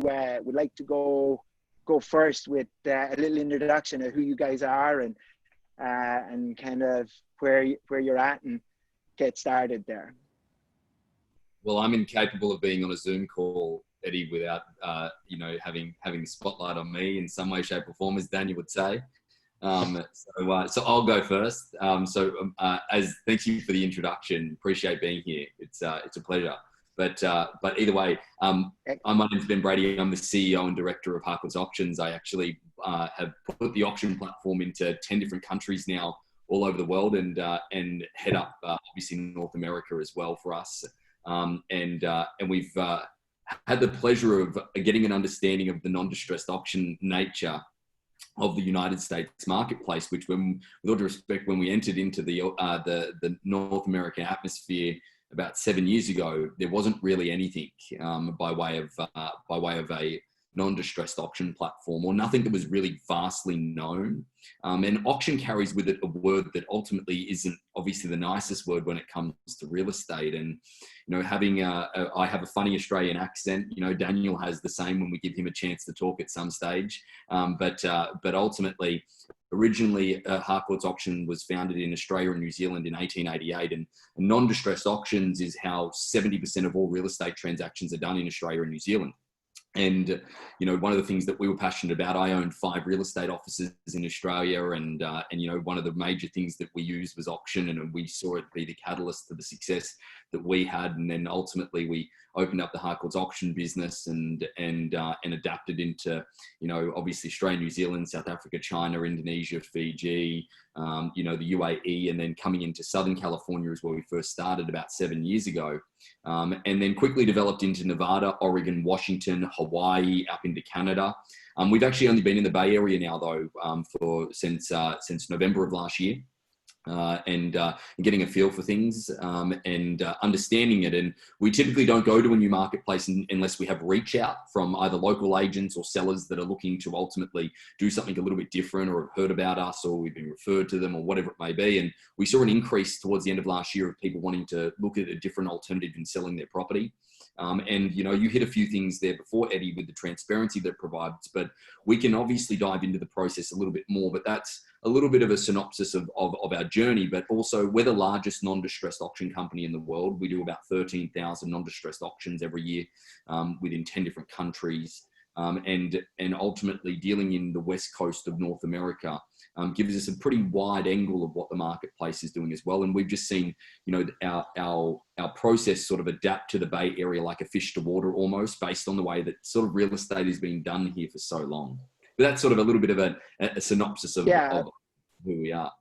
would like to go first with a little introduction of who you guys are and kind of where you're at, and get started there. Well, I'm incapable of being on a Zoom call, Eddie, without having the spotlight on me in some way, shape, or form, as Daniel would say. So I'll go first. As thank you for the introduction. Appreciate being here. It's a pleasure. But either way, my name's Ben Brady. I'm the CEO and director of Harcourt's Auctions. I actually have put the auction platform into 10 different countries now, all over the world, and head up obviously North America as well for us. And we've had the pleasure of getting an understanding of the non-distressed auction nature of the United States marketplace, which, with all due respect, when we entered into the North American atmosphere about 7 years ago, there wasn't really anything by way of a non-distressed auction platform, or nothing that was really vastly known. And auction carries with it a word that ultimately isn't obviously the nicest word when it comes to real estate. And I have a funny Australian accent. Daniel has the same when we give him a chance to talk at some stage. But ultimately, originally, Harcourt's Auction was founded in Australia and New Zealand in 1888, and non-distressed auctions is how 70% of all real estate transactions are done in Australia and New Zealand. And, one of the things that we were passionate about, I owned 5 real estate offices in Australia, and one of the major things that we used was auction, and we saw it be the catalyst to the success that we had. And then ultimately we opened up the Harcourt's Auction business and adapted into, obviously Australia, New Zealand, South Africa, China, Indonesia, Fiji, the UAE, and then coming into Southern California is where we first started about 7 years ago. And then quickly developed into Nevada, Oregon, Washington, Hawaii, up into Canada. We've actually only been in the Bay Area now, though, since November of last year. And getting a feel for things and understanding it. And we typically don't go to a new marketplace unless we have reach out from either local agents or sellers that are looking to ultimately do something a little bit different, or have heard about us, or we've been referred to them, or whatever it may be. And we saw an increase towards the end of last year of people wanting to look at a different alternative in selling their property. And you hit a few things there before, Eddie, with the transparency that it provides, but we can obviously dive into the process a little bit more. But that's a little bit of a synopsis of our journey. But also, we're the largest non-distressed auction company in the world. We do about 13,000 non-distressed auctions every year within 10 different countries. And ultimately dealing in the West Coast of North America gives us a pretty wide angle of what the marketplace is doing as well. And we've just seen, our process sort of adapt to the Bay Area like a fish to water, almost, based on the way that sort of real estate is being done here for so long. But that's sort of a little bit of a synopsis of who we are.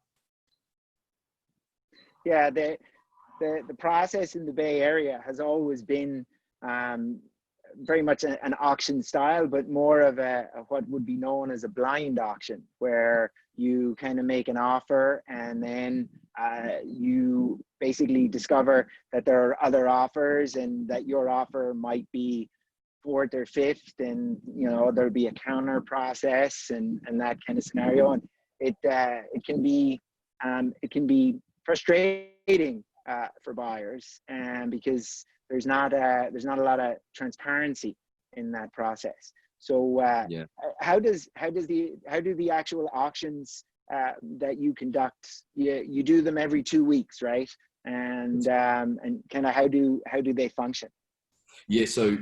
Yeah, the process in the Bay Area has always been very much an auction style, but more of what would be known as a blind auction, where you kind of make an offer and then you basically discover that there are other offers, and that your offer might be 4th or 5th, and there'll be a counter process and that kind of scenario. And it can be frustrating for buyers, and because there's not a lot of transparency in that process. So how do the actual auctions that you conduct, you do them every 2 weeks, right? And kind of how do they function? Yeah, so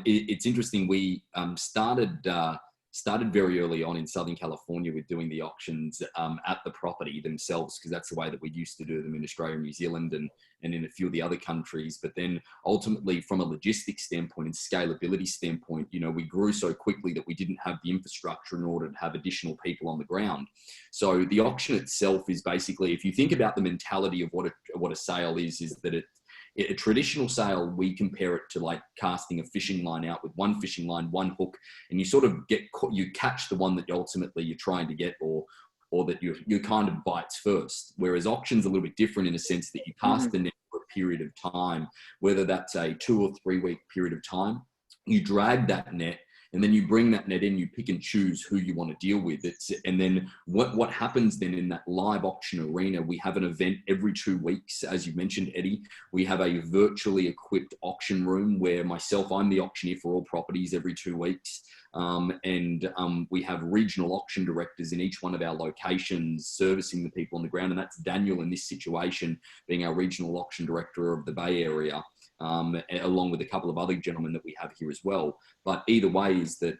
it's interesting. We started very early on in Southern California with doing the auctions at the property themselves, because that's the way that we used to do them in Australia and New Zealand and in a few of the other countries. But then ultimately, from a logistics standpoint and scalability standpoint, we grew so quickly that we didn't have the infrastructure in order to have additional people on the ground. So the auction itself is basically, if you think about the mentality of what a sale is that a traditional sale, we compare it to like casting a fishing line out with one fishing line, one hook, and you sort of you catch the one that ultimately you're trying to get, or that you kind of bites first. Whereas auction's a little bit different in a sense that you cast the net for a period of time, whether that's a 2 or 3 week period of time. You drag that net And then you bring that net in, you pick and choose who you want to deal with. And then what happens then in that live auction arena, we have an event every 2 weeks. As you mentioned, Eddie, we have a virtually equipped auction room where I'm the auctioneer for all properties every 2 weeks. We have regional auction directors in each one of our locations servicing the people on the ground. And that's Daniel in this situation being our regional auction director of the Bay Area, along with a couple of other gentlemen that we have here as well. But either way is that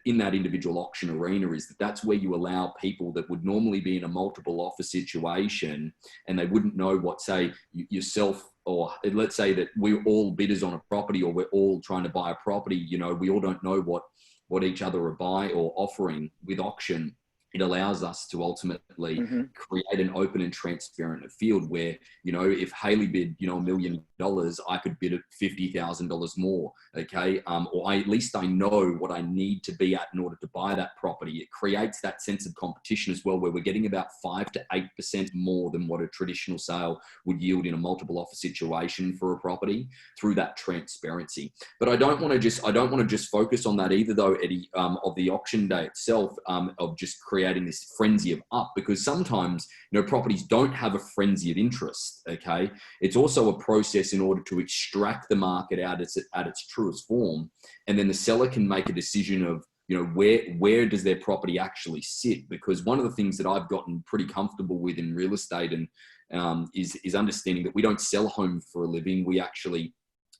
in that individual auction arena that's where you allow people that would normally be in a multiple offer situation and they wouldn't know what, say, yourself, or let's say that we're all bidders on a property or we're all trying to buy a property, we all don't know what each other are buying or offering with auction. It allows us to ultimately create an open and transparent field where, if Haley bid, $1 million, I could bid at $50,000 more. Okay. Or at least I know what I need to be at in order to buy that property. It creates that sense of competition as well, where we're getting about 5 to 8% more than what a traditional sale would yield in a multiple offer situation for a property through that transparency. But I don't want to just focus on that either though, Eddie, of the auction day itself, of just creating this frenzy of up, because sometimes properties don't have a frenzy of interest. Okay, it's also a process in order to extract the market out at its truest form, and then the seller can make a decision of where does their property actually sit. Because one of the things that I've gotten pretty comfortable with in real estate and is understanding that we don't sell homes for a living. We actually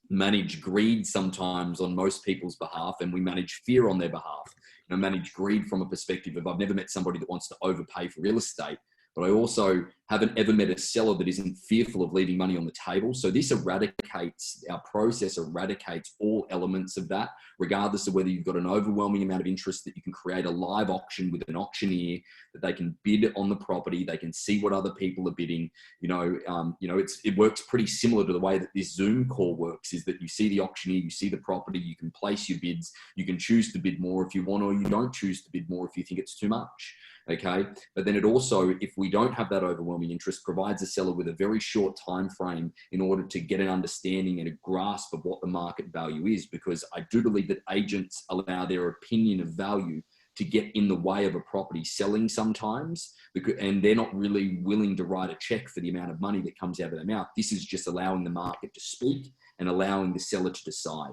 manage greed sometimes on most people's behalf, and we manage fear on their behalf. Manage greed from a perspective of I've never met somebody that wants to overpay for real estate, but I also haven't ever met a seller that isn't fearful of leaving money on the table. So this our process eradicates all elements of that, regardless of whether you've got an overwhelming amount of interest, that you can create a live auction with an auctioneer, that they can bid on the property, they can see what other people are bidding. It works pretty similar to the way that this Zoom call works, is that you see the auctioneer, you see the property, you can place your bids, you can choose to bid more if you want, or you don't choose to bid more if you think it's too much. Okay. But then it also, if we don't have that overwhelming interest, provides a seller with a very short time frame in order to get an understanding and a grasp of what the market value is. Because I do believe that agents allow their opinion of value to get in the way of a property selling sometimes, and they're not really willing to write a check for the amount of money that comes out of their mouth. This is just allowing the market to speak and allowing the seller to decide.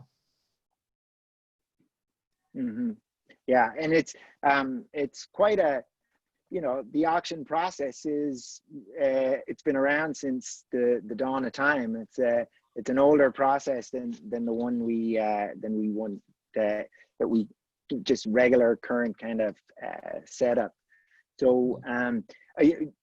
Yeah, and it's quite a, the auction process is, it's been around since the dawn of time. It's an older process than the one we just regular current kind of setup. So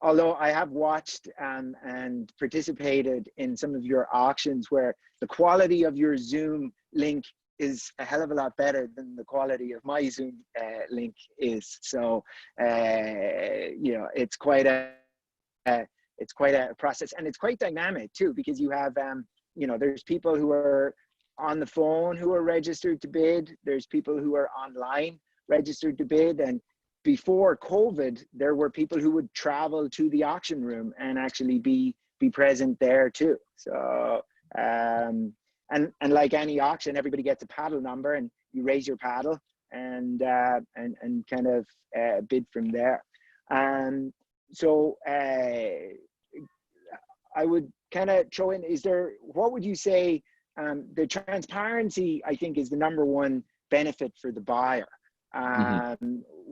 although I have watched and participated in some of your auctions where the quality of your Zoom link is a hell of a lot better than the quality of my Zoom link is. So it's quite a process, and it's quite dynamic too, because you have there's people who are on the phone who are registered to bid, there's people who are online registered to bid, and before COVID there were people who would travel to the auction room and actually be present there too. So and like any auction, everybody gets a paddle number, and you raise your paddle and kind of bid from there. So I would kind of throw in, what would you say, the transparency, I think, is the number one benefit for the buyer.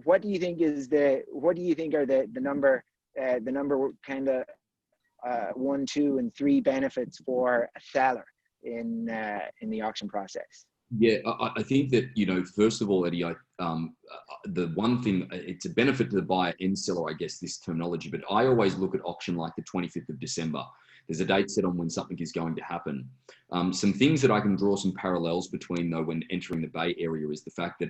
What do you think are the number kind of 1, 2, and 3 benefits for a seller in the auction process? Yeah, I think that, first of all, Eddie, the one thing, it's a benefit to the buyer and seller, I guess, this terminology, but I always look at auction like the 25th of December. There's a date set on when something is going to happen. Some things that I can draw some parallels between, though, when entering the Bay Area is the fact that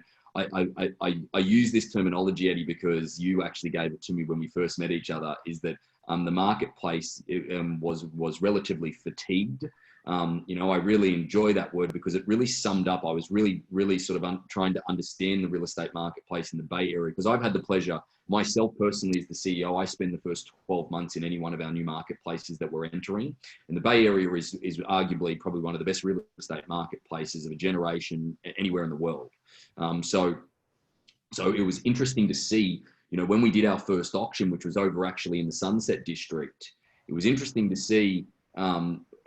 I use this terminology, Eddie, because you actually gave it to me when we first met each other, is that the marketplace was relatively fatigued. I really enjoy that word because it really summed up. I was really sort of trying to understand the real estate marketplace in the Bay Area, because I've had the pleasure myself personally as the CEO, I spend the first 12 months in any one of our new marketplaces that we're entering. And the Bay Area is arguably probably one of the best real estate marketplaces of a generation anywhere in the world. So it was interesting to see, you know, when we did our first auction, which was over actually in the Sunset District, it was interesting to see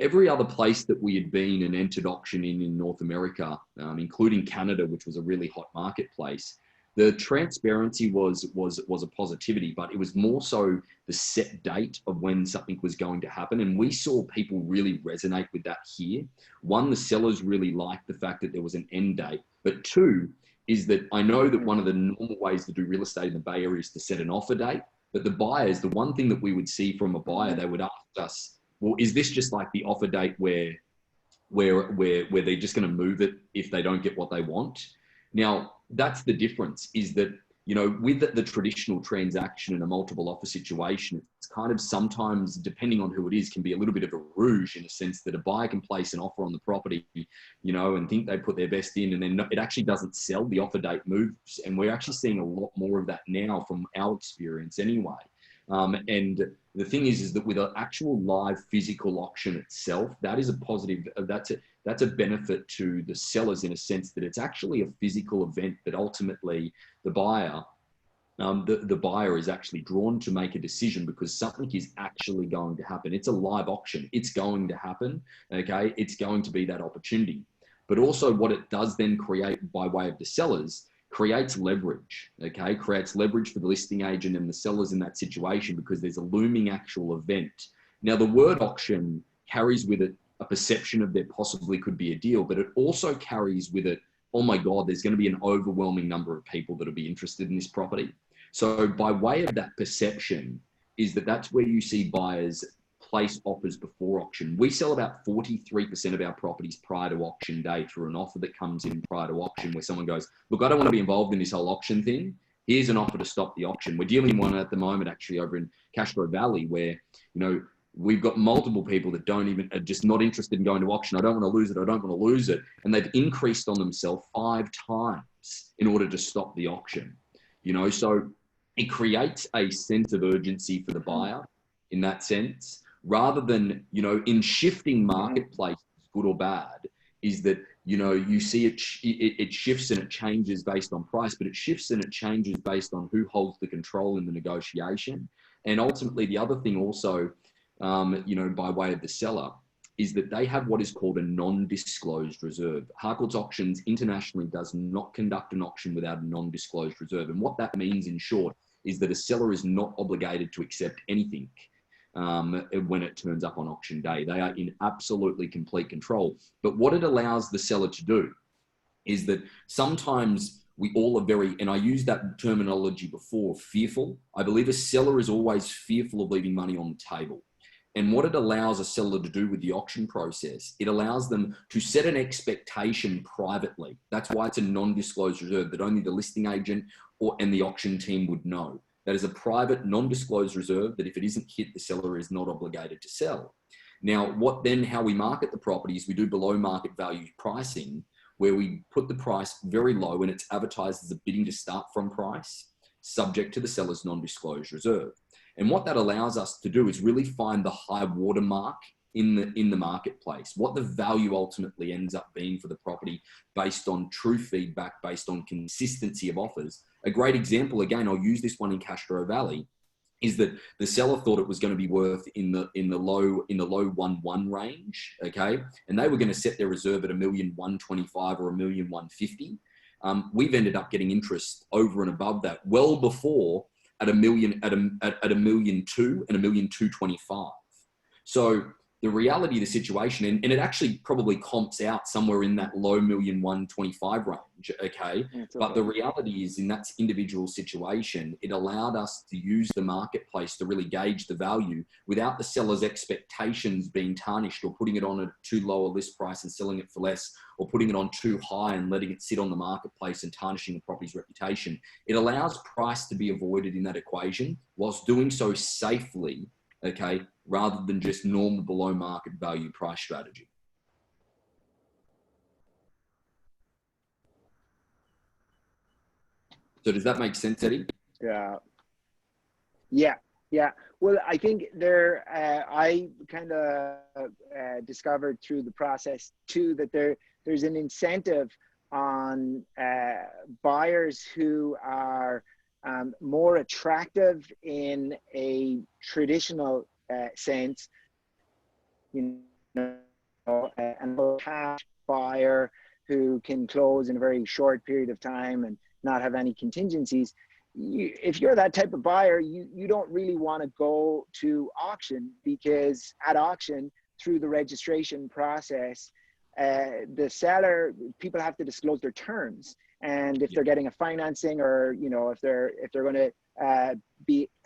every other place that we had been and entered auction in North America, including Canada, which was a really hot marketplace. The transparency was a positivity, but it was more so the set date of when something was going to happen. And we saw people really resonate with that here. One, the sellers really liked the fact that there was an end date, but two, is that I know that one of the normal ways to do real estate in the Bay Area is to set an offer date, but the buyers, the one thing that we would see from a buyer, they would ask us, well, is this just like the offer date where they're just going to move it if they don't get what they want? Now, that's the difference, is that, you know, with the traditional transaction in a multiple offer situation, it's kind of sometimes, depending on who it is, can be a little bit of a rouge in a sense that a buyer can place an offer on the property, you know, and think they put their best in, and then it actually doesn't sell, the offer date moves. And we're actually seeing a lot more of that now from our experience anyway. And the thing is that with an actual live physical auction itself, that is a positive, that's a benefit to the sellers in a sense that it's actually a physical event that ultimately the buyer, the buyer is actually drawn to make a decision because something is actually going to happen. It's a live auction. It's going to happen. Okay. It's going to be that opportunity. But also what it does then create by way of the sellers creates leverage, okay? Creates leverage for the listing agent and the sellers in that situation because there's a looming actual event. Now, the word auction carries with it a perception of there possibly could be a deal, but it also carries with it, oh my God, there's going to be an overwhelming number of people that will be interested in this property. So by way of that perception is that that's where you see buyers place offers before auction. We sell about 43% of our properties prior to auction day through an offer that comes in prior to auction where someone goes, look, I don't want to be involved in this whole auction thing. Here's an offer to stop the auction. We're dealing with one at the moment actually over in Castro Valley where, you know, we've got multiple people that are just not interested in going to auction. I don't want to lose it. I don't want to lose it. And they've increased on themselves 5 times in order to stop the auction, you know, so it creates a sense of urgency for the buyer in that sense. Rather than, you know, in shifting marketplace, good or bad, is that, you know, you see it shifts and it changes based on price, but it shifts and it changes based on who holds the control in the negotiation. And ultimately, the other thing also, you know, by way of the seller, is that they have what is called a non-disclosed reserve. Harcourt's Auctions internationally does not conduct an auction without a non-disclosed reserve. And what that means in short is that a seller is not obligated to accept anything when it turns up on auction day. They are in absolutely complete control. But what it allows the seller to do is that sometimes we all are very, and I used that terminology before, fearful. I believe a seller is always fearful of leaving money on the table. And what it allows a seller to do with the auction process, it allows them to set an expectation privately. That's why it's a non-disclosed reserve that only the listing agent and the auction team would know. That is a private, non-disclosed reserve that if it isn't hit, the seller is not obligated to sell. Now, how we market the properties, we do below market value pricing, where we put the price very low and it's advertised as a bidding to start from price, subject to the seller's non-disclosed reserve. And what that allows us to do is really find the high watermark in the marketplace, what the value ultimately ends up being for the property based on true feedback, based on consistency of offers. A great example, again, I'll use this one in Castro Valley, is that the seller thought it was going to be worth in the low 1.1 range, okay, and they were going to set their reserve at $1,125,000 or $1,150,000. We've ended up getting interest over and above that, well before at $1,200,000 and $1,225,000. So the reality of the situation, and it actually probably comps out somewhere in that low $1,125,000 range, okay? But the reality is in that individual situation, it allowed us to use the marketplace to really gauge the value without the seller's expectations being tarnished or putting it on a too low a list price and selling it for less, or putting it on too high and letting it sit on the marketplace and tarnishing the property's reputation. It allows price to be avoided in that equation whilst doing so safely, okay, rather than just normal below market value price strategy. So does that make sense, Eddie? Yeah. Yeah, yeah. Well, I think there, I kind of discovered through the process too that there's an incentive on buyers who are more attractive in a traditional sense, you know, a cash buyer who can close in a very short period of time and not have any contingencies. If you're that type of buyer, you don't really want to go to auction, because at auction, through the registration process, the seller, people have to disclose their terms, and if they're getting a financing, or if they're going to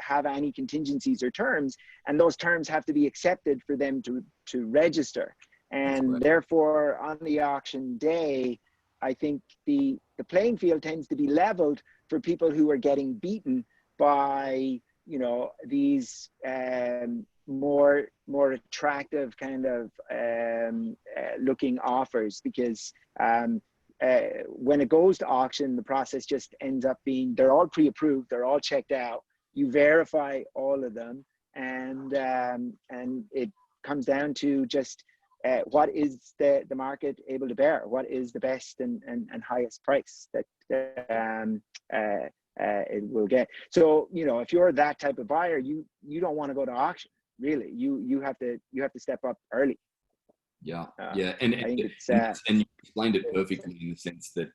have any contingencies or terms, and those terms have to be accepted for them to register. And therefore, on the auction day, I think the playing field tends to be leveled for people who are getting beaten by these more attractive kind of looking offers, because when it goes to auction, the process just ends up being, they're all pre-approved, they're all checked out, you verify all of them, and it comes down to just what is the market able to bear, what is the best and highest price that it will get. So if you're that type of buyer, you don't want to go to auction, really. You have to step up early. Yeah, and you explained it perfectly in the sense that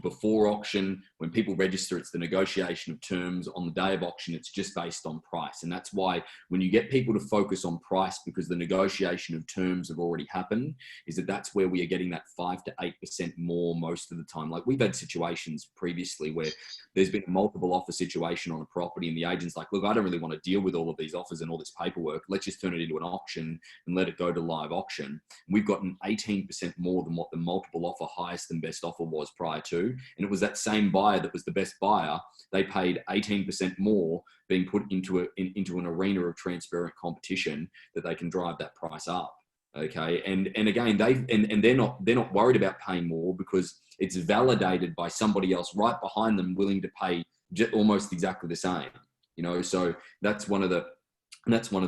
before auction, when people register, it's the negotiation of terms. On the day of auction, it's just based on price, and that's why when you get people to focus on price, because the negotiation of terms have already happened, that's where we are getting that 5 to 8% more most of the time. Like, we've had situations previously where there's been a multiple offer situation on a property, and the agent's like, look, I don't really want to deal with all of these offers and all this paperwork. Let's just turn it into an auction and let it go to live auction. We've gotten 18% more than what the multiple offer highest and best offer was prior to. And it was that same buyer that was the best buyer. They paid 18% more, being put into an arena of transparent competition, that they can drive that price up. Okay. And again, they're not worried about paying more, because it's validated by somebody else right behind them willing to pay almost exactly the same. So that's one of the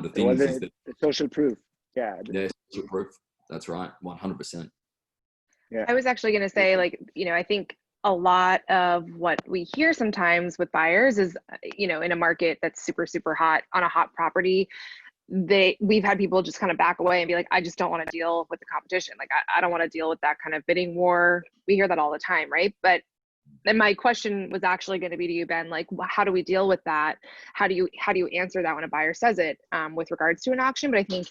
things, is that the social proof. Yeah. The social proof. That's right. 100%. Yeah. I was actually going to say, I think a lot of what we hear sometimes with buyers is, in a market that's super, super hot, on a hot property, we've had people just kind of back away and be like, I just don't want to deal with the competition. Like, I don't want to deal with that kind of bidding war. We hear that all the time, right? But then my question was actually going to be to you, Ben, like, how do we deal with that? How do you answer that when a buyer says it with regards to an auction? But I think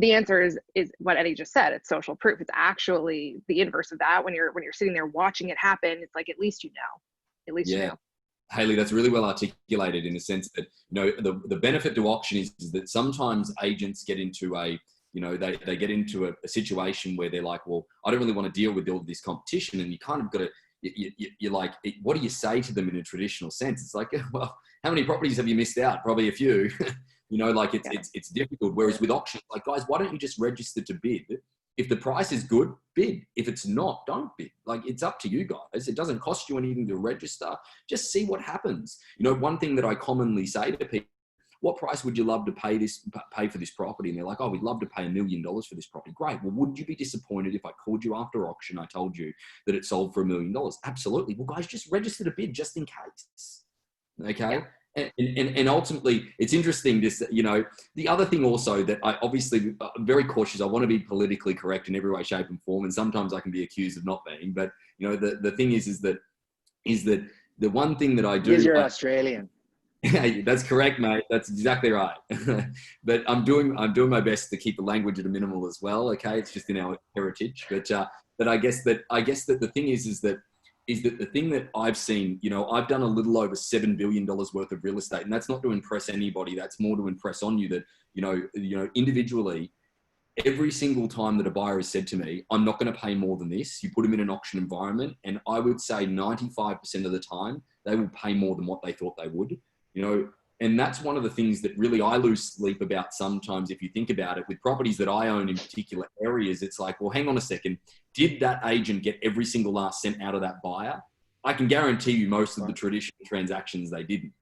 the answer is what Eddie just said. It's social proof. It's actually the inverse of that. When you're sitting there watching it happen, it's like, at least you know. You know. Haley, that's really well articulated, in the sense that the benefit to auction is that sometimes agents get into they get into a situation where they're like, well, I don't really want to deal with all of this competition, and you kind of got to, you're like, what do you say to them in a traditional sense? It's like, well, how many properties have you missed out? Probably a few. It's difficult. Whereas with auctions, like, guys, why don't you just register to bid? If the price is good, bid. If it's not, don't bid. Like, it's up to you guys. It doesn't cost you anything to register. Just see what happens. One thing that I commonly say to people, what price would you love to pay for this property? And they're like, oh, we'd love to pay $1 million for this property. Great. Well, would you be disappointed if I called you after auction, I told you that it sold for $1 million? Absolutely. Well, guys, just register to bid just in case. Okay. Yeah. And ultimately, it's interesting, the other thing also that I obviously I'm very cautious. I want to be politically correct in every way, shape and form. And sometimes I can be accused of not being, but the thing is that the one thing that I do is you're Australian. That's correct, mate. That's exactly right. But I'm doing my best to keep the language at a minimal as well. Okay. It's just in our heritage, but I guess that the thing is that the thing that I've seen, I've done a little over $7 billion worth of real estate, and that's not to impress anybody. That's more to impress on you that, individually, every single time that a buyer has said to me, I'm not going to pay more than this, you put them in an auction environment, and I would say 95% of the time, they will pay more than what they thought they would, and that's one of the things that really I lose sleep about sometimes. If you think about it, with properties that I own in particular areas, it's like, well, hang on a second. Did that agent get every single last cent out of that buyer? I can guarantee you most of the traditional transactions, they didn't.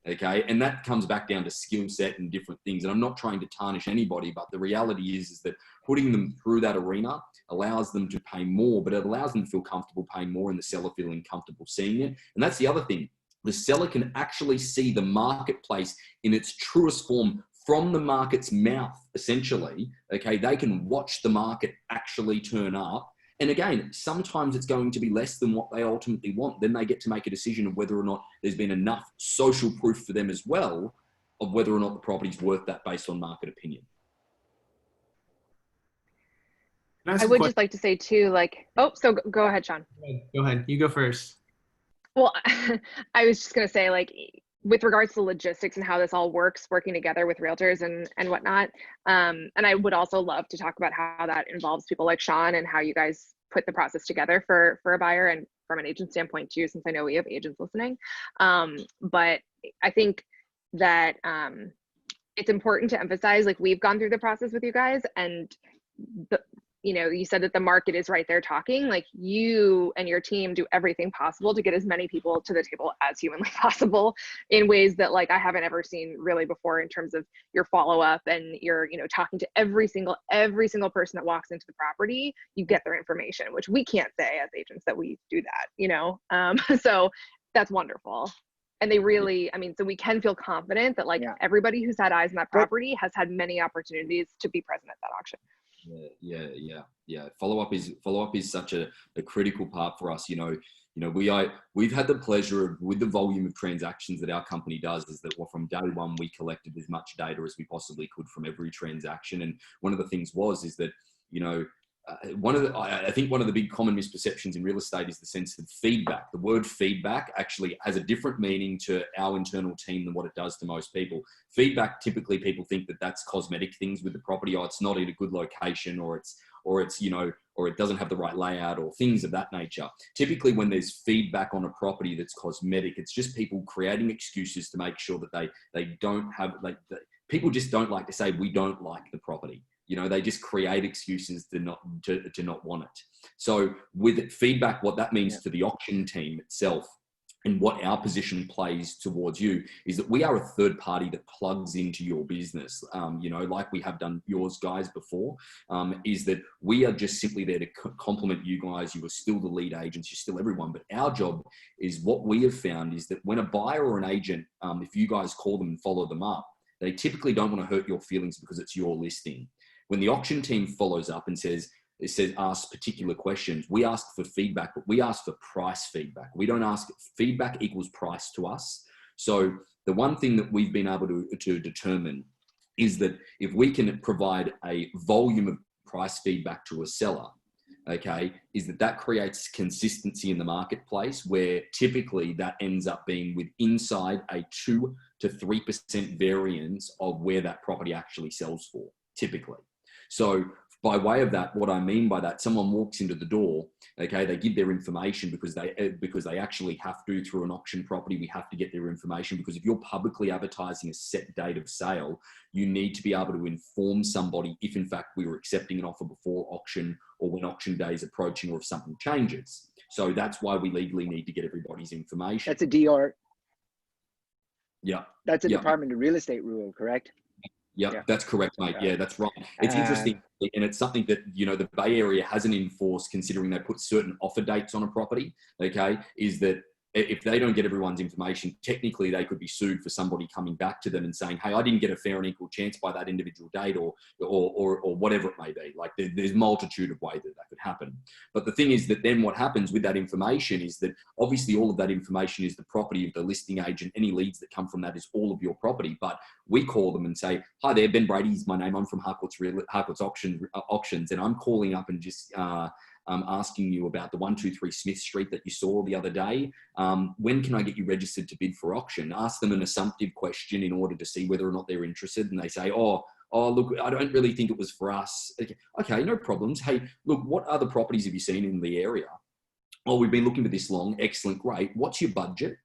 Okay. And that comes back down to skill set and different things. And I'm not trying to tarnish anybody, but the reality is that putting them through that arena allows them to pay more, but it allows them to feel comfortable paying more and the seller feeling comfortable seeing it. And that's the other thing. The seller can actually see the marketplace in its truest form from the market's mouth, essentially. Okay. They can watch the market actually turn up. And again, sometimes it's going to be less than what they ultimately want. Then they get to make a decision of whether or not there's been enough social proof for them as well of whether or not the property's worth that based on market opinion. I would just like to say too, like, oh, so go ahead, Sean. Go ahead. You go first. Well, I was just going to say, like, with regards to logistics and how this all works, working together with realtors and whatnot. And I would also love to talk about how that involves people like Sean and how you guys put the process together for a buyer and from an agent standpoint too, since I know we have agents listening. But I think that it's important to emphasize, like, we've gone through the process with you guys, and you know, you said that the market is right there talking. Like, you and your team do everything possible to get as many people to the table as humanly possible in ways that, like, I haven't ever seen really before, in terms of your follow-up and your, you know, talking to every single person that walks into the property. You get their information, which we can't say as agents that we do that, you know? So that's wonderful. And they really, I mean, so we can feel confident that, like, everybody who's had eyes on that property has had many opportunities to be present at that auction. Yeah. Follow-up is such a critical part for us. You know, we've had the pleasure of, with the volume of transactions that our company does, is that from day one, we collected as much data as we possibly could from every transaction. And one of the things is that, you know, I think one of the big common misperceptions in real estate is the sense of feedback. The word feedback actually has a different meaning to our internal team than what it does to most people. Feedback, typically people think that that's cosmetic things with the property. Oh, it's not in a good location, or it's, you know, or it doesn't have the right layout, or things of that nature. Typically when there's feedback on a property that's cosmetic, it's just people creating excuses to make sure that they don't have, like, people just don't like to say, we don't like the property. You know, they just create excuses to not want it. So with feedback, what that means to the auction team itself, and what our position plays towards you, is that we are a third party that plugs into your business. You know, like we have done yours guys before, is that we are just simply there to complement you guys. You are still the lead agents, you're still everyone. But our job is, what we have found is that when a buyer or an agent, if you guys call them and follow them up, they typically don't want to hurt your feelings because it's your listing. When the auction team follows up and asks particular questions, we ask for feedback, but we ask for price feedback. We don't ask, feedback equals price to us. So the one thing that we've been able to determine is that if we can provide a volume of price feedback to a seller, okay, is that creates consistency in the marketplace, where typically that ends up being with inside a 2 to 3% variance of where that property actually sells for, typically. So by way of that, what I mean by that, someone walks into the door, okay, they give their information because they actually have to through an auction property. We have to get their information, because if you're publicly advertising a set date of sale, you need to be able to inform somebody if in fact we were accepting an offer before auction, or when auction day is approaching, or if something changes. So that's why we legally need to get everybody's information. That's a DR. Yeah. That's a Department of Real Estate rule, correct? Yeah, that's correct, mate. Yeah, that's right. It's interesting, and it's something that, you know, the Bay Area hasn't enforced, considering they put certain offer dates on a property, okay, is that if they don't get everyone's information, technically they could be sued for somebody coming back to them and saying, hey, I didn't get a fair and equal chance by that individual date, or whatever it may be. Like, there's multitude of ways that could happen. But the thing is that then what happens with that information is that obviously all of that information is the property of the listing agent. Any leads that come from that is all of your property. But we call them and say, hi there, Ben Brady's my name. I'm from Harcourt's Auctions, and I'm calling up and just asking you about the 123 Smith Street that you saw the other day. When can I get you registered to bid for auction? Ask them an assumptive question in order to see whether or not they're interested. And they say, oh, look, I don't really think it was for us. Okay, no problems. Hey, look, what other properties have you seen in the area? Oh, we've been looking for this long. Excellent, great. What's your budget?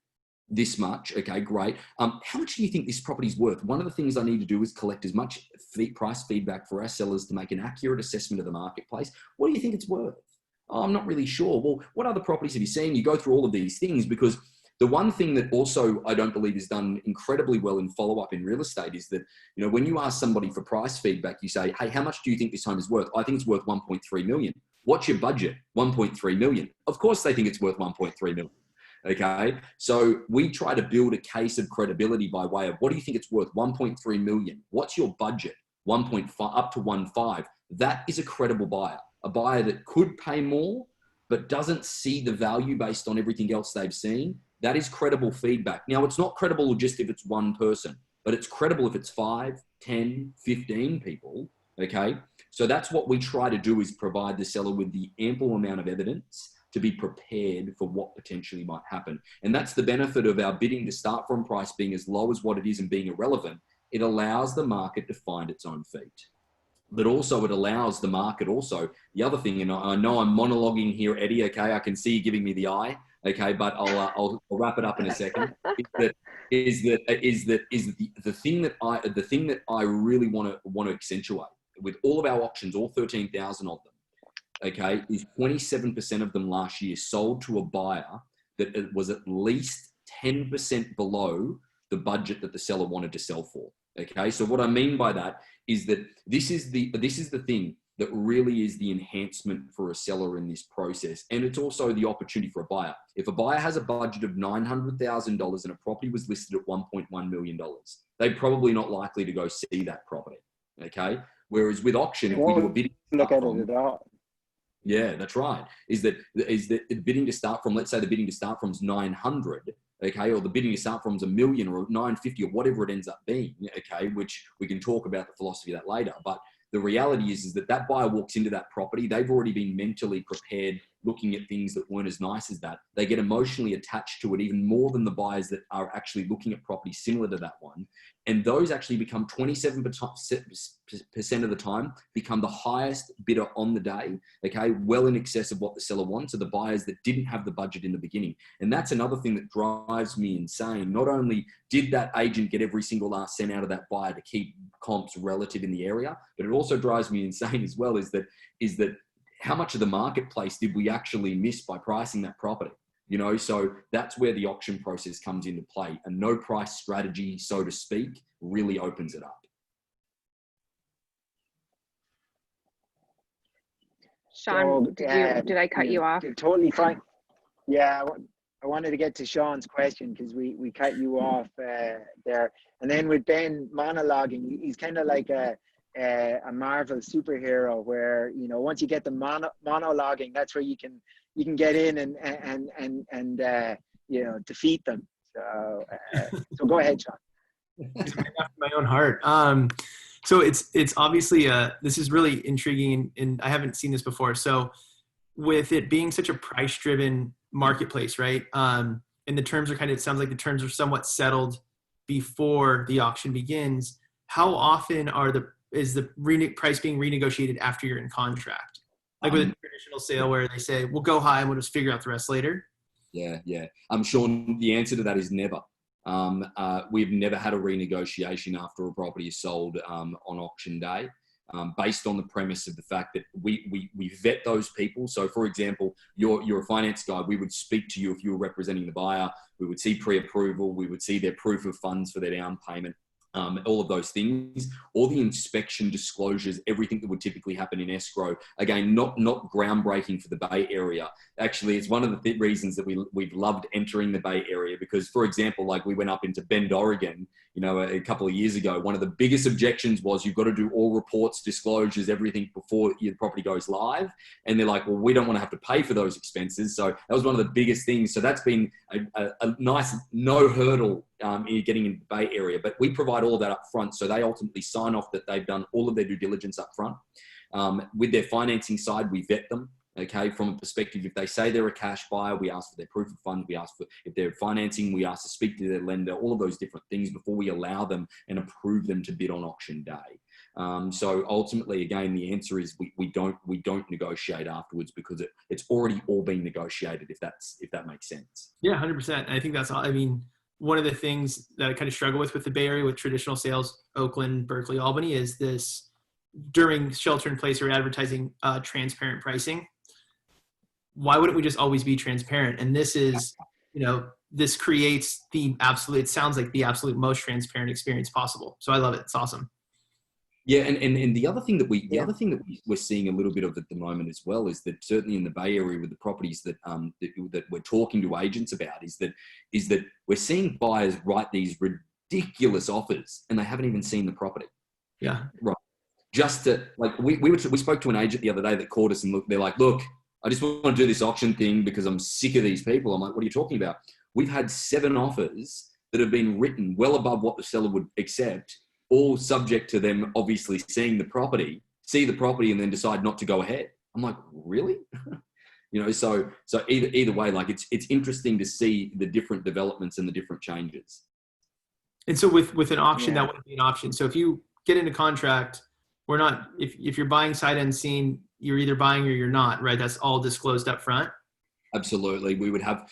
This much. Okay, great. How much do you think this property's worth? One of the things I need to do is collect as much price feedback for our sellers to make an accurate assessment of the marketplace. What do you think it's worth? Oh, I'm not really sure. Well, what other properties have you seen? You go through all of these things, because The one thing that also I don't believe is done incredibly well in follow-up in real estate is that, you know, when you ask somebody for price feedback, you say, hey, how much do you think this home is worth? I think it's worth 1.3 million. What's your budget? 1.3 million. Of course they think it's worth 1.3 million. Okay. So we try to build a case of credibility by way of, what do you think it's worth? 1.3 million. What's your budget? 1.5 up to 1.5. That is a credible buyer, a buyer that could pay more, but doesn't see the value based on everything else they've seen. That is credible feedback. Now, it's not credible just if it's one person, but it's credible if it's 5, 10, 15 people. Okay. So that's what we try to do, is provide the seller with the ample amount of evidence to be prepared for what potentially might happen. And that's the benefit of our bidding to start from price being as low as what it is and being irrelevant. It allows the market to find its own feet. But also it allows the market also, the other thing, and I know I'm monologuing here, Eddie, okay, I can see you giving me the eye, okay, but I'll wrap it up in a second, is the thing that I really want to accentuate with all of our auctions, all 13,000 of them, okay, is 27% of them last year sold to a buyer that it was at least 10% below the budget that the seller wanted to sell for. Okay, so what I mean by that is that this is the thing that really is the enhancement for a seller in this process, and it's also the opportunity for a buyer. If a buyer has a budget of $900,000 and a property was listed at $1.1 million, they're probably not likely to go see that property. Okay, whereas with auction, if we do a bidding, look at it at all. Yeah, that's right. Is that the bidding to start from, let's say the bidding to start from is 900, okay, or the bidding to start from is 1 million or 950 or whatever it ends up being, okay, which we can talk about the philosophy of that later. But the reality is that buyer walks into that property, they've already been mentally prepared, looking at things that weren't as nice as that. They get emotionally attached to it even more than the buyers that are actually looking at properties similar to that one. And those actually become 27% of the time become the highest bidder on the day, okay, well in excess of what the seller wants, are the buyers that didn't have the budget in the beginning. And that's another thing that drives me insane. Not only did that agent get every single last cent out of that buyer to keep comps relative in the area, but it also drives me insane as well, is that how much of the marketplace did we actually miss by pricing that property? You know, so that's where the auction process comes into play. A no price strategy, so to speak, really opens it up. Sean, So, did I cut you off? Totally fine. Yeah, I wanted to get to Sean's question because we cut you off there. And then with Ben monologuing, he's kind of like a Marvel superhero where, you know, once you get the monologuing, that's where you can get in and you know, defeat them. So so go ahead, Sean. After my own heart. So it's obviously this is really intriguing, and I haven't seen this before. So with it being such a price-driven marketplace, right? And the terms are it sounds like the terms are somewhat settled before the auction begins. How often is the price being renegotiated after you're in contract? Like with a traditional sale where they say, we'll go high and we'll just figure out the rest later? Yeah. I'm sure the answer to that is never. We've never had a renegotiation after a property is sold on auction day, based on the premise of the fact that we vet those people. So, for example, you're a finance guy. We would speak to you if you were representing the buyer. We would see pre-approval. We would see their proof of funds for their down payment. All of those things, all the inspection disclosures, everything that would typically happen in escrow. Again, not groundbreaking for the Bay Area. Actually, it's one of the reasons that we've loved entering the Bay Area, because, for example, like we went up into Bend, Oregon, you know, a couple of years ago. One of the biggest objections was you've got to do all reports, disclosures, everything before your property goes live. And they're like, well, we don't want to have to pay for those expenses. So that was one of the biggest things. So that's been a nice no hurdle in getting into the Bay Area. But we provide all of that up front. So they ultimately sign off that they've done all of their due diligence up front. With their financing side, we vet them. Okay, from a perspective, if they say they're a cash buyer, we ask for their proof of funds. We ask for, if they're financing, we ask to speak to their lender, all of those different things before we allow them and approve them to bid on auction day. So ultimately, again, the answer is we don't negotiate afterwards, because it's already all been negotiated, if that makes sense. Yeah, 100%. I think that's all. I mean, one of the things that I kind of struggle with the Bay Area with traditional sales, Oakland, Berkeley, Albany, is this during shelter in place or advertising transparent pricing. Why wouldn't we just always be transparent? And this is, you know, this creates it sounds like the absolute most transparent experience possible. So I love it. It's awesome. Yeah, and the other thing that we're seeing a little bit of at the moment as well is that certainly in the Bay Area with the properties that we're talking to agents about is that we're seeing buyers write these ridiculous offers and they haven't even seen the property. Yeah. Right. Just to like we spoke to an agent the other day that called us and they're like, look, I just want to do this auction thing because I'm sick of these people. I'm like, what are you talking about? We've had 7 offers that have been written well above what the seller would accept, all subject to them obviously see the property and then decide not to go ahead. I'm like, really? So either way, like it's interesting to see the different developments and the different changes. And so with an auction, that wouldn't be an option. So if you get into contract, we're not, if you're buying sight unseen, you're either buying or you're not, right? That's all disclosed up front. Absolutely. We would have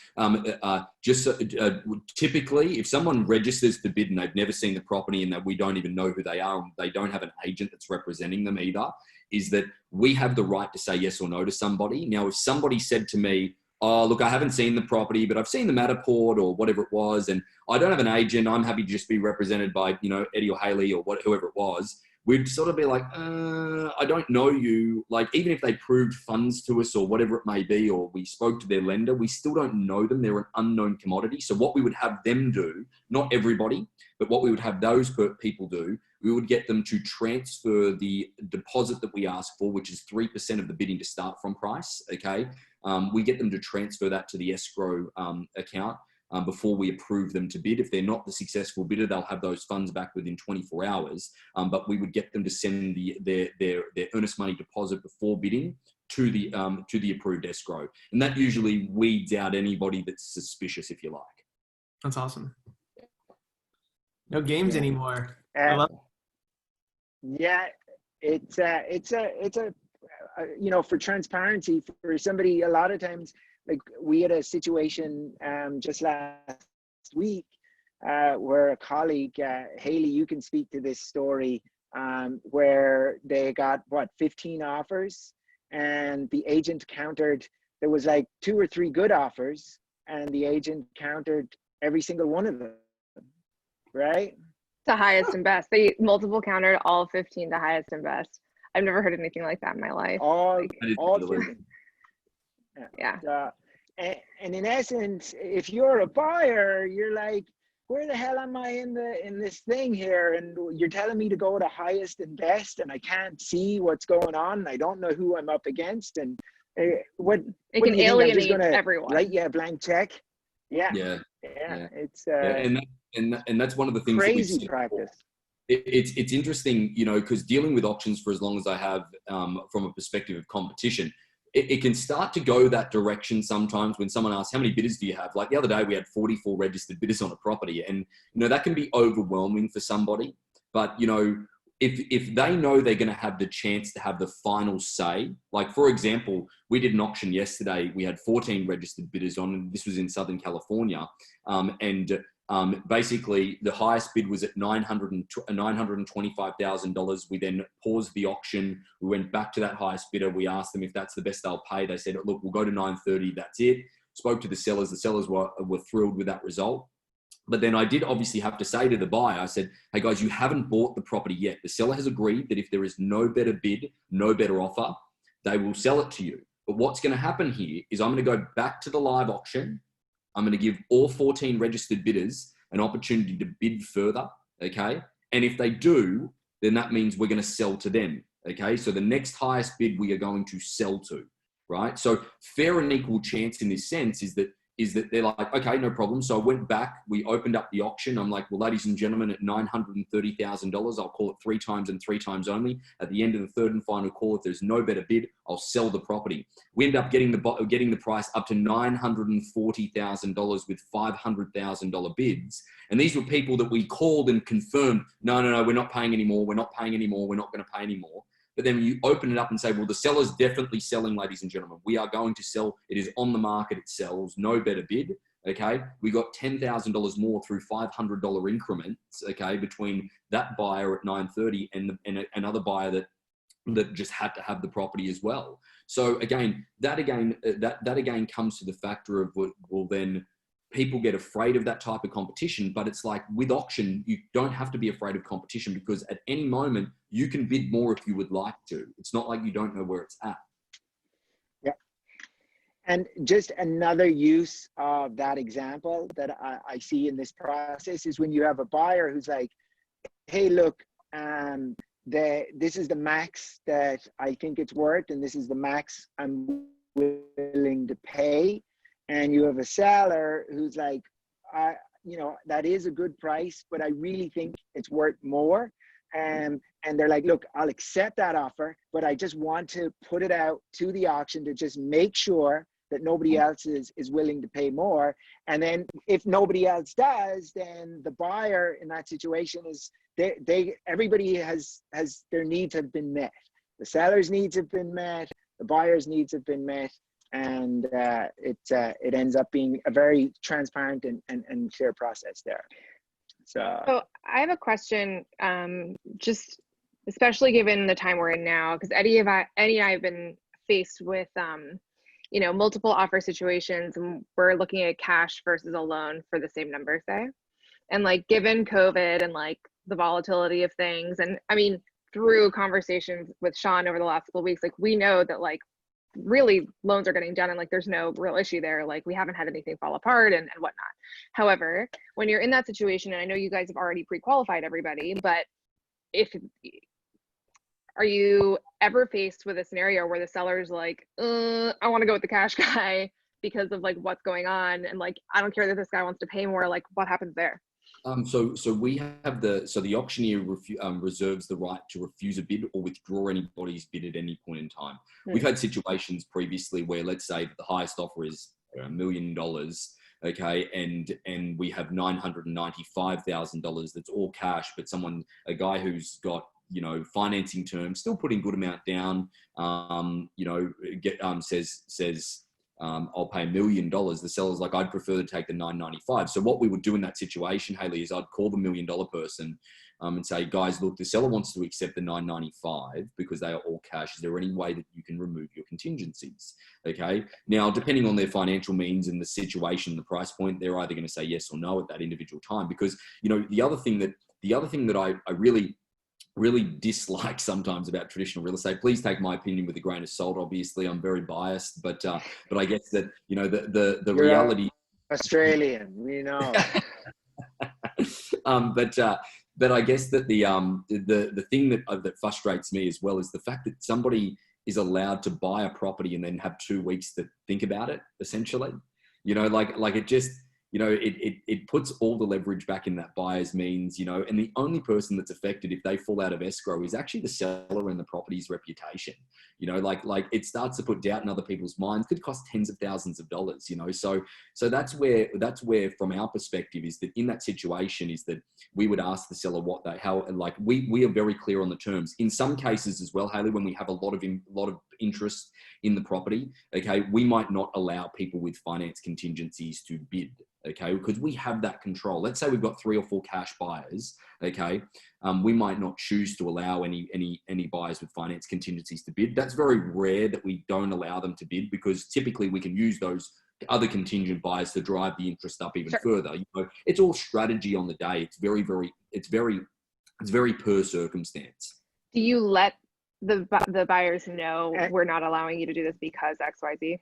typically if someone registers to bid and they've never seen the property and that we don't even know who they are and they don't have an agent that's representing them either, is that we have the right to say yes or no to somebody. Now, if somebody said to me, oh, look, I haven't seen the property, but I've seen the Matterport or whatever it was, and I don't have an agent, I'm happy to just be represented by, Eddie or Haley or whoever it was, we'd sort of be like, I don't know you. Like, even if they proved funds to us or whatever it may be, or we spoke to their lender, we still don't know them. They're an unknown commodity. So what we would have them do, not everybody, but what we would have those people do, we would get them to transfer the deposit that we ask for, which is 3% of the bidding to start from price, okay? We get them to transfer that to the escrow account. Before we approve them to bid. If they're not the successful bidder, they'll have those funds back within 24 hours. But we would get them to send their earnest money deposit before bidding to the approved escrow. And that usually weeds out anybody that's suspicious, if you like. That's awesome. No games anymore. I love it. Yeah, it's for transparency for somebody, a lot of times, like we had a situation just last week where a colleague, Haley, you can speak to this story, where they got 15 offers and the agent countered. There was like 2 or 3 good offers and the agent countered every single one of them, right? The highest and best. They multiple countered all 15 to highest and best. I've never heard anything like that in my life. All yeah. And in essence, if you're a buyer, you're like, where the hell am I in this thing here? And you're telling me to go to highest and best, and I can't see what's going on. And I don't know who I'm up against. And it can alienate everyone. Write you a blank check. Yeah. It's and that's one of the things. Crazy practice. It's interesting, because dealing with auctions for as long as I have, from a perspective of competition, it can start to go that direction sometimes when someone asks, how many bidders do you have? Like the other day, we had 44 registered bidders on a property, and, that can be overwhelming for somebody. But, if they know they're going to have the chance to have the final say, like, for example, we did an auction yesterday. We had 14 registered bidders on, and this was in Southern California. Basically, the highest bid was at $925,000. We then paused the auction. We went back to that highest bidder. We asked them if that's the best they'll pay. They said, look, we'll go to $930. That's it. Spoke to the sellers. The sellers were thrilled with that result. But then I did obviously have to say to the buyer, I said, hey guys, you haven't bought the property yet. The seller has agreed that if there is no better bid, no better offer, they will sell it to you. But what's going to happen here is I'm going to go back to the live auction. I'm going to give all 14 registered bidders an opportunity to bid further, okay? And if they do, then that means we're going to sell to them, okay? So the next highest bid we are going to sell to, right? So fair and equal chance in this sense is that they're like, okay, no problem. So I went back, we opened up the auction. I'm like, well, ladies and gentlemen, at $930,000, I'll call it 3 times and 3 times only. At the end of the third and final call, if there's no better bid, I'll sell the property. We end up getting the price up to $940,000 with $500,000 bids. And these were people that we called and confirmed, no, we're not paying anymore. We're not paying anymore. We're not going to pay anymore. But then you open it up and say, well, the seller's definitely selling, ladies and gentlemen. We are going to sell. It is on the market. It sells. No better bid. Okay. We got $10,000 more through $500 increments. Okay. Between that buyer at $930 and another buyer that just had to have the property as well. So again, that again comes to the factor of, well, then people get afraid of that type of competition, but it's like with auction, you don't have to be afraid of competition, because at any moment you can bid more if you would like to. It's not like you don't know where it's at. Yeah. And just another use of that example that I see in this process is when you have a buyer who's like, hey, look, this is the max that I think it's worth, and this is the max I'm willing to pay. And you have a seller who's like, you know, that is a good price, but I really think it's worth more. And they're like, look, I'll accept that offer, but I just want to put it out to the auction to just make sure that nobody else is willing to pay more. And then if nobody else does, then the buyer in that situation is, everybody has their needs have been met. The seller's needs have been met, the buyer's needs have been met, and it ends up being a very transparent and clear process there. So I have a question, just especially given the time we're in now, because Eddie and I have been faced with you know, multiple offer situations, and we're looking at cash versus a loan for the same number, say. And like, given COVID and like the volatility of things, and I mean, through conversations with Sean over the last couple of weeks, like, we know that like really loans are getting done and like there's no real issue there. Like, we haven't had anything fall apart and whatnot. However, when you're in that situation, and I know you guys have already pre-qualified everybody, but are you ever faced with a scenario where the seller's like, I want to go with the cash guy because of like what's going on, and like, I don't care that this guy wants to pay more, like what happens there? So we have the auctioneer reserves the right to refuse a bid or withdraw anybody's bid at any point in time. We've had situations previously where, let's say that the highest offer is $1 million, okay, and we have $995,000 that's all cash, but a guy who's got, you know, financing terms, still putting good amount down, you know, says I'll pay $1 million. The seller's like, I'd prefer to take the 995. So what we would do in that situation, Haley, is I'd call the $1 million person and say, guys, look, the seller wants to accept the 995 because they are all cash. Is there any way that you can remove your contingencies? Okay. Now, depending on their financial means and the situation, the price point, they're either going to say yes or no at that individual time. Because, you know, the other thing that I really dislike sometimes about traditional real estate, please take my opinion with a grain of salt. Obviously, I'm very biased, but I guess that, you know, the You're reality. Australian, we know. But I guess that the thing that frustrates me as well is the fact that somebody is allowed to buy a property and then have 2 weeks to think about it. Essentially, you know, like it just. You know, it puts all the leverage back in that buyer's means, you know, and the only person that's affected if they fall out of escrow is actually the seller and the property's reputation. You know, like it starts to put doubt in other people's minds, could cost tens of thousands of dollars, you know. So that's where from our perspective is that in that situation is that we would ask the seller we are very clear on the terms. In some cases as well, Haley, when we have a lot of interest in the property, okay, we might not allow people with finance contingencies to bid. Okay, because we have that control. Let's say we've got 3 or 4 cash buyers. Okay, we might not choose to allow any buyers with finance contingencies to bid. That's very rare that we don't allow them to bid, because typically we can use those other contingent buyers to drive the interest up even further. You know, it's all strategy on the day. It's very per circumstance. Do you let the buyers know we're not allowing you to do this because XYZ?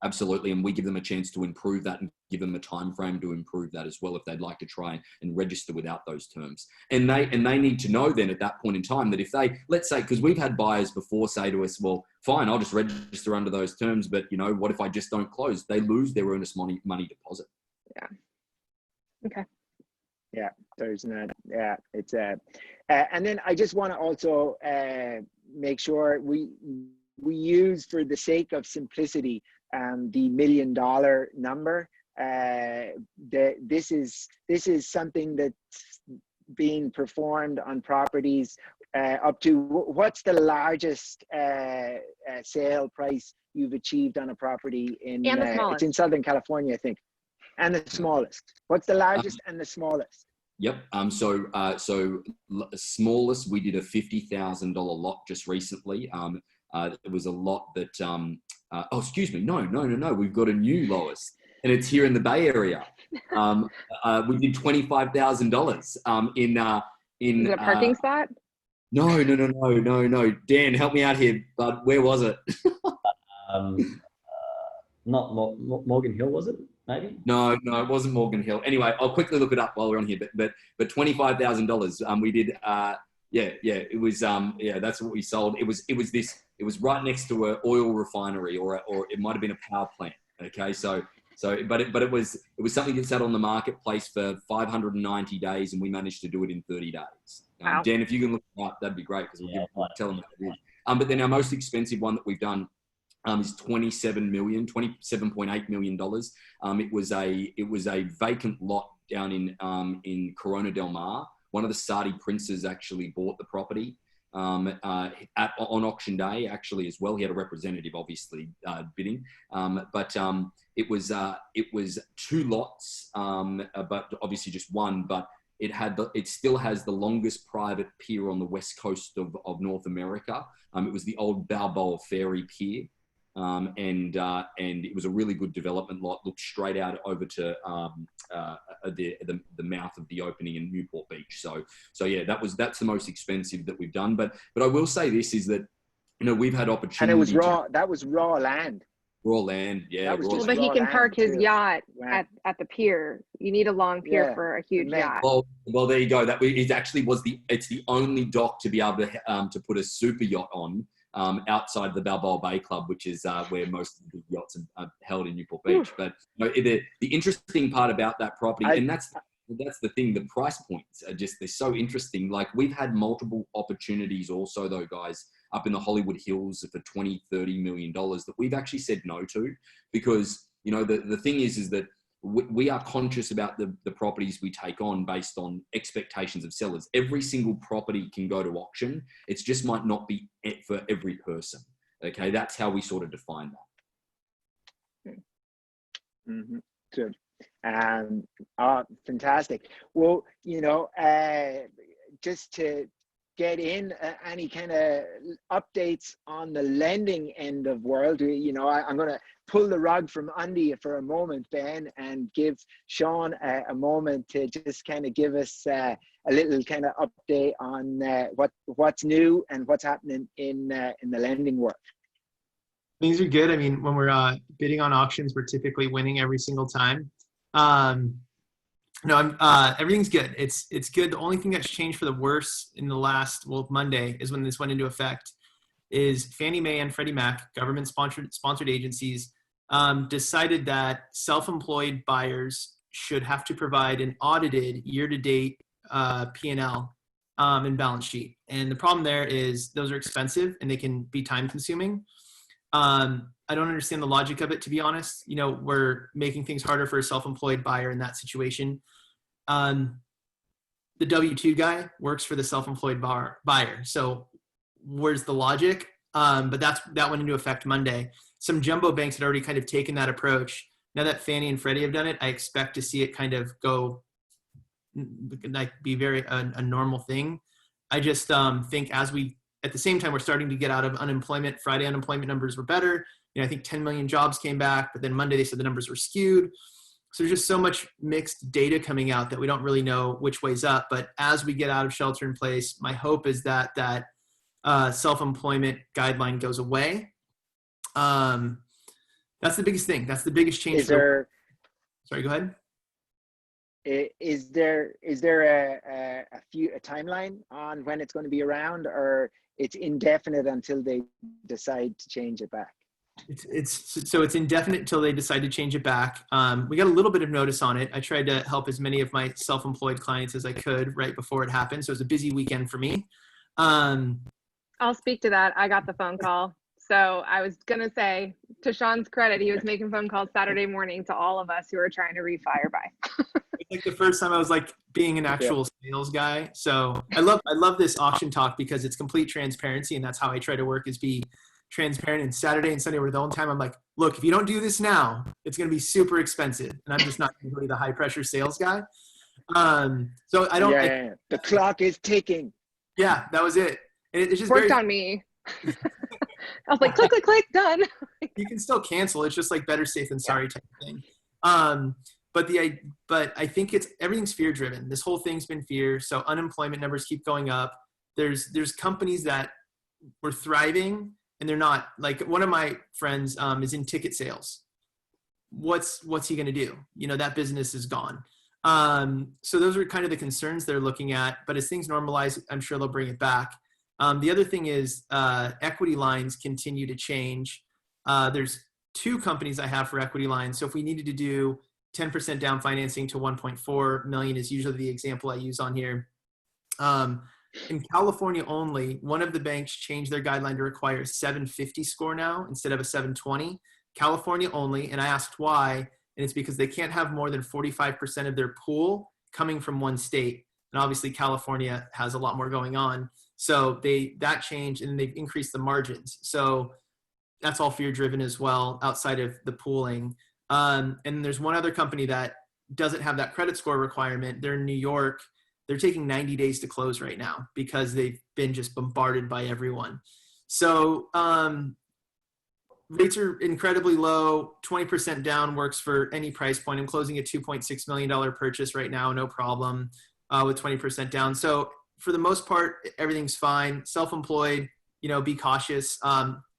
Absolutely, and we give them a chance to improve that and give them a time frame to improve that as well if they'd like to try and register without those terms. And they need to know then at that point in time that if they, let's say, because we've had buyers before say to us, well, fine, I'll just register under those terms, but you know, what if I just don't close? They lose their earnest money deposit. Yeah. Okay. Yeah, there's not. Yeah, it's and then I just want to also make sure we use, for the sake of simplicity, the $1 million number. This is something that's being performed on properties up to, what's the largest sale price you've achieved on a property in? And the smallest. It's in Southern California, I think. And the smallest. What's the largest and the smallest? Yep. So smallest, we did a $50,000 lot just recently. It was a lot that, excuse me. No. We've got a new lowest, and it's here in the Bay Area. We did $25,000 in Is it a parking spot? No. Dan, help me out here, bud. Where was it? Not Morgan Hill, was it? Maybe. No, it wasn't Morgan Hill. Anyway, I'll quickly look it up while we're on here. But $25,000. We did. It was. That's what we sold. It was right next to an oil refinery, or it might have been a power plant. Okay, but it was something that sat on the marketplace for 590 days, and we managed to do it in 30 days. Wow. Dan, if you can look it up, that'd be great, because we'll tell them what it is. But then our most expensive one that we've done is $27.8 million. It was a vacant lot down in Corona del Mar. One of the Saudi princes actually bought the property on auction day, actually, as well. He had a representative, obviously, bidding. But it was 2 lots, but obviously just one. But it still has the longest private pier on the west coast of North America. It was the old Balboa Ferry Pier. And it was a really good development lot. Looked straight out over to the mouth of the opening in Newport Beach. So yeah, that's the most expensive that we've done. But I will say this is that, you know, we've had opportunity. And it was raw. That was raw land. Raw land, yeah. That was just but he can park his yacht Wow. at the pier. You need a long pier for a huge yacht. Well, there you go. It actually it's the only dock to be able to put a super yacht on. Outside the Balboa Bay Club, which is where most of the yachts are held in Newport Beach. But you know, the interesting part about that property, and that's the thing, the price points are they're so interesting. Like, we've had multiple opportunities also, though, guys, up in the Hollywood Hills for $20-30 million that we've actually said no to, because, you know, the thing is that we are conscious about the properties we take on based on expectations of sellers. Every single property can go to auction. It just might not be it for every person. Okay, that's how we sort of define that. Mm-hmm. Good. Fantastic. Well, you know, just to get in any kind of updates on the lending end of world, you know, I'm going to pull the rug from under you for a moment, Ben, and give Sean a moment to just kind of give us a little kind of update on what's new and what's happening in the lending world. Things are good. I mean, when we're bidding on auctions, we're typically winning every single time. Everything's good. It's good. The only thing that's changed for the worse in the last, Monday is when this went into effect, is Fannie Mae and Freddie Mac, government sponsored agencies, decided that self-employed buyers should have to provide an audited year-to-date P&L and balance sheet. And the problem there is those are expensive and they can be time-consuming. I don't understand the logic of it, to be honest. You know, we're making things harder for a self-employed buyer in that situation. The W-2 guy works for the self-employed buyer. So where's the logic? But that went into effect Monday. Some jumbo banks had already kind of taken that approach. Now that Fannie and Freddie have done it, I expect to see it kind of go, like, be a normal thing. I just think at the same time, we're starting to get out of unemployment. Friday unemployment numbers were better. You know, I think 10 million jobs came back, but then Monday they said the numbers were skewed. So there's just so much mixed data coming out that we don't really know which way's up. But as we get out of shelter in place, my hope is that self-employment guideline goes away. That's the biggest thing. That's the biggest change. Sorry, go ahead. Is there a timeline on when it's going to be around, or it's indefinite until they decide to change it back? It's indefinite until they decide to change it back. We got a little bit of notice on it. I tried to help as many of my self-employed clients as I could right before it happened. So it was a busy weekend for me. I'll speak to that. I got the phone call. So I was going to say, to Sean's credit, he was making phone calls Saturday morning to all of us who were trying to refi or buy. It's like the first time I was like being an actual sales guy. So I love this auction talk because it's complete transparency, and that's how I try to work, is be transparent. And Saturday and Sunday were the only time I'm like, look, if you don't do this now, it's going to be super expensive. And I'm just not really the high pressure sales guy. So I don't. The clock is ticking. Yeah, that was it. And it's just worked on me. I was like, click, click, click, done. You can still cancel. It's just like better safe than sorry type of thing. but I think everything's fear driven. This whole thing's been fear. So unemployment numbers keep going up. There's companies that were thriving and they're not. Like one of my friends is in ticket sales. What's he going to do? You know, that business is gone. So those are kind of the concerns they're looking at, but as things normalize, I'm sure they'll bring it back. The other thing is equity lines continue to change. There's 2 companies I have for equity lines. So if we needed to do 10% down financing to 1.4 million is usually the example I use on here. In California only, one of the banks changed their guideline to require a 750 score now instead of a 720. California only, and I asked why, and it's because they can't have more than 45% of their pool coming from one state. And obviously California has a lot more going on. So that changed, and they've increased the margins. So that's all fear driven as well, outside of the pooling. And there's one other company that doesn't have that credit score requirement. They're in New York. They're taking 90 days to close right now because they've been just bombarded by everyone. So rates are incredibly low. 20% down works for any price point. I'm closing a $2.6 million purchase right now, no problem, with 20% down. So for the most part, everything's fine. Self-employed, you know, be cautious.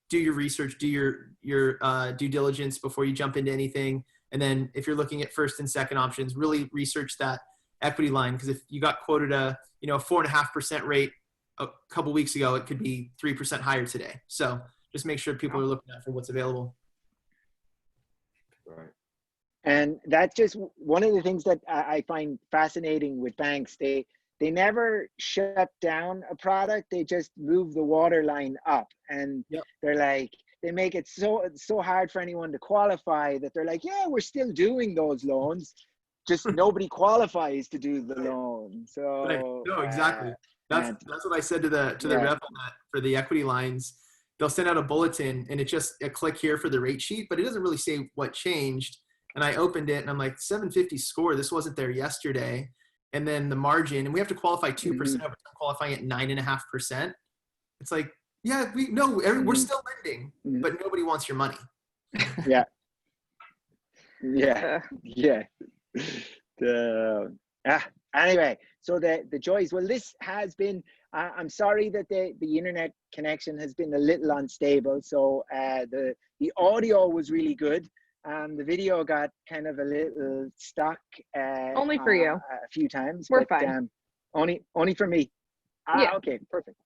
Do your research, do your due diligence before you jump into anything. And then if you're looking at first and second options, really research that equity line, because if you got quoted a 4.5% rate a couple weeks ago, it could be 3% higher today. So just make sure people are looking out for what's available. Right. And that's just one of the things that I find fascinating with banks. They never shut down a product. They just move the water line up, and they're like, they make it so hard for anyone to qualify that they're like, yeah, we're still doing those loans, just nobody qualifies to do the loan. So no, exactly. That's what I said to the rep on that for the equity lines. They'll send out a bulletin and it's just a click here for the rate sheet, but it doesn't really say what changed. And I opened it and I'm like, 750 score. This wasn't there yesterday. And then the margin, and we have to qualify 2%, but I'm qualifying at 9.5%. It's like, yeah, we're still lending, but nobody wants your money. Yeah. Anyway, so the joys. Well, this has been. I'm sorry that the internet connection has been a little unstable. So the audio was really good. The video got kind of a little stuck. Only for you. A few times. We're fine. Only for me. Yeah. Okay. Perfect.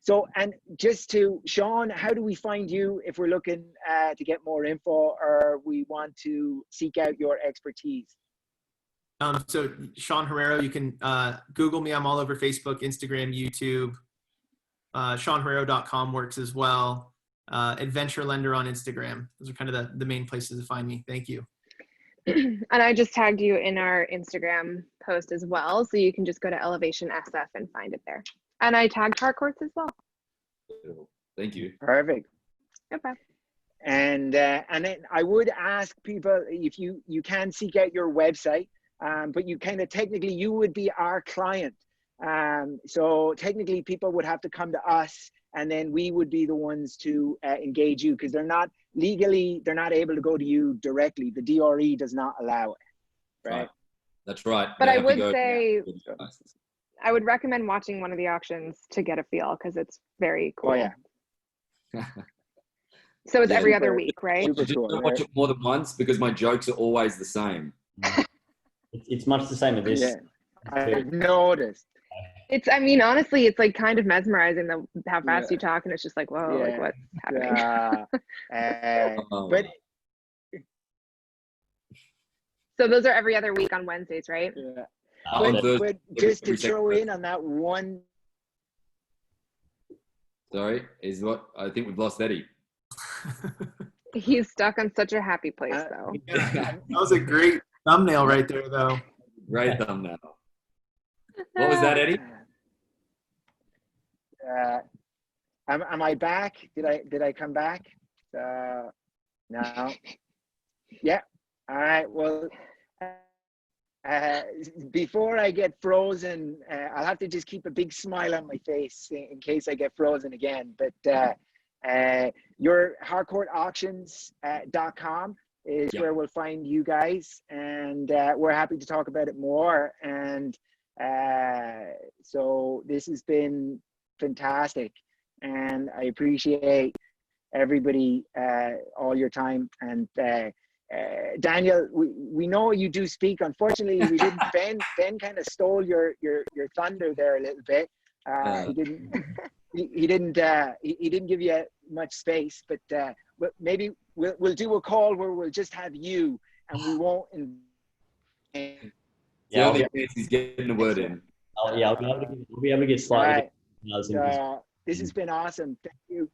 So, and just to Sean, how do we find you if we're looking to get more info or we want to seek out your expertise? So Sean Herrero, you can Google me. I'm all over Facebook, Instagram, YouTube. SeanHerrero.com works as well. Adventure Lender on Instagram. Those are kind of the main places to find me. Thank you. And I just tagged you in our Instagram post as well. So you can just go to Elevation SF and find it there. And I tagged Harcourt as well. Thank you. Perfect. Okay. And then I would ask people if you can seek out your website, but you kind of technically you would be our client. So technically people would have to come to us, and then we would be the ones to engage you, because they're not able to go to you directly. The DRE does not allow it. Right. That's right. But I would say I would recommend watching one of the auctions to get a feel, because it's very cool. Oh yeah. So it's every other week, right? I just don't watch it more than once because my jokes are always the same. It's much the same with this. Yeah, I've noticed. I mean, honestly, it's like kind of mesmerizing how fast you talk, and it's just like, whoa, like what's happening? But so those are every other week on Wednesdays, right? Yeah. But just to throw in on that one. Sorry, I think we've lost Eddie. He's stuck on such a happy place, though. That was a great thumbnail right there, though. Great thumbnail. What was that, Eddie? Am I back? Did I come back? No. Yeah. All right. Well, before I get frozen, I'll have to just keep a big smile on my face in case I get frozen again. But your harcourtauctions.com, is Yep. where we'll find you guys, and we're happy to talk about it more. And so this has been fantastic, and I appreciate everybody, all your time. And Daniel, we know you do speak. Unfortunately, we didn't. Ben kind of stole your thunder there a little bit. He didn't. He didn't give you much space, but maybe we'll do a call where we'll just have you, and we won't. The only chance he's getting a word in. I'll be able to get slightly. Right. This has been awesome. Thank you.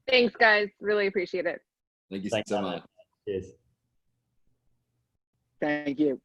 Thanks, guys. Really appreciate it. Thank you Thanks, so much. Cheers. Thank you.